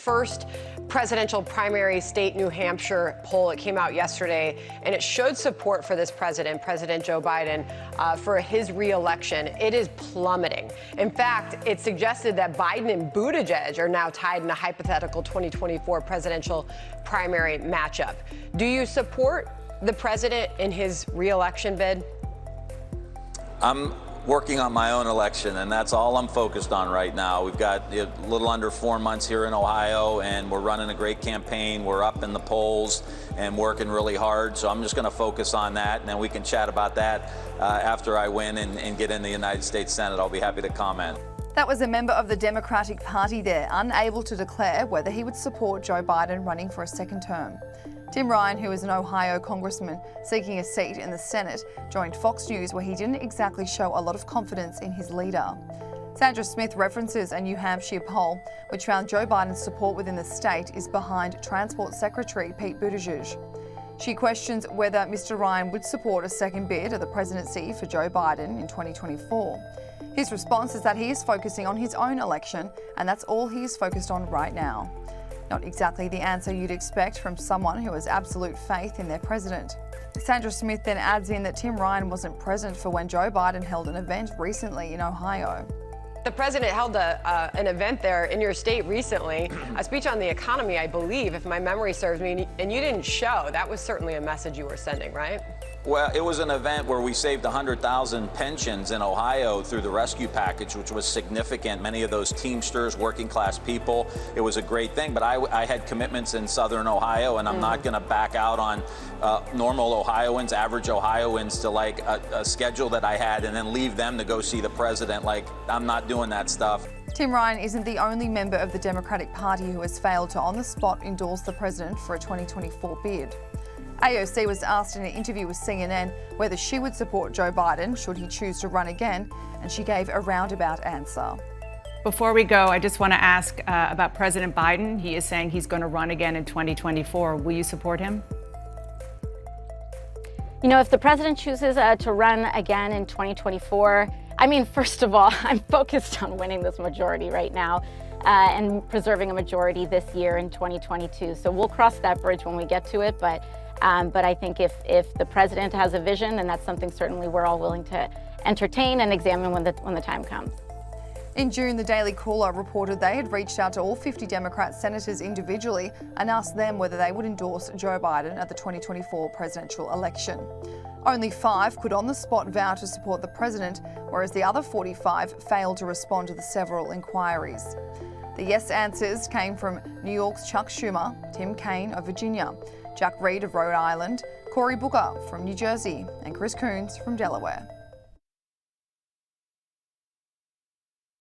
first presidential primary state New Hampshire poll. It came out yesterday, and it showed support for this president, President Joe Biden, for his re-election. It is plummeting. In fact, it suggested that Biden and Buttigieg are now tied in a hypothetical 2024 presidential primary matchup. Do you support the president in his re-election bid? I'm working on my own election, and that's all I'm focused on right now. We've got a little under 4 months here in Ohio, and we're running a great campaign. We're up in the polls and working really hard, so I'm just going to focus on that, and then we can chat about that after I win and get in the United States Senate. I'll be happy to comment. That was a member of the Democratic Party there, unable to declare whether he would support Joe Biden running for a second term. Tim Ryan, who is an Ohio congressman seeking a seat in the Senate, joined Fox News, where he didn't exactly show a lot of confidence in his leader. Sandra Smith references a New Hampshire poll which found Joe Biden's support within the state is behind Transport Secretary Pete Buttigieg. She questions whether Mr. Ryan would support a second bid of the presidency for Joe Biden in 2024. His response is that he is focusing on his own election, and that's all he is focused on right now. Not exactly the answer you'd expect from someone who has absolute faith in their president. Sandra Smith then adds in that Tim Ryan wasn't present for when Joe Biden held an event recently in Ohio. The president held an event there in your state recently, a speech on the economy, I believe, if my memory serves me, and you didn't show. That was certainly a message you were sending, right? Well, it was an event where we saved 100,000 pensions in Ohio through the rescue package, which was significant. Many of those Teamsters, working class people, it was a great thing. But I had commitments in Southern Ohio, and I'm not going to back out on normal Ohioans, average Ohioans, to like a schedule that I had and then leave them to go see the president. Like, I'm not doing that stuff. Tim Ryan isn't the only member of the Democratic Party who has failed to on the spot endorse the president for a 2024 bid. AOC was asked in an interview with CNN whether she would support Joe Biden should he choose to run again, and she gave a roundabout answer. Before we go, I just want to ask about President Biden. He is saying he's going to run again in 2024. Will you support him? You know, if the president chooses to run again in 2024, I mean, first of all, I'm focused on winning this majority right now and preserving a majority this year in 2022. So we'll cross that bridge when we get to it. But I think if the president has a vision, then that's something certainly we're all willing to entertain and examine when the time comes. In June, the Daily Caller reported they had reached out to all 50 Democrat senators individually and asked them whether they would endorse Joe Biden at the 2024 presidential election. Only 5 could on the spot vow to support the president, whereas the other 45 failed to respond to the several inquiries. The yes answers came from New York's Chuck Schumer, Tim Kaine of Virginia, Jack Reed of Rhode Island, Cory Booker from New Jersey, and Chris Coons from Delaware.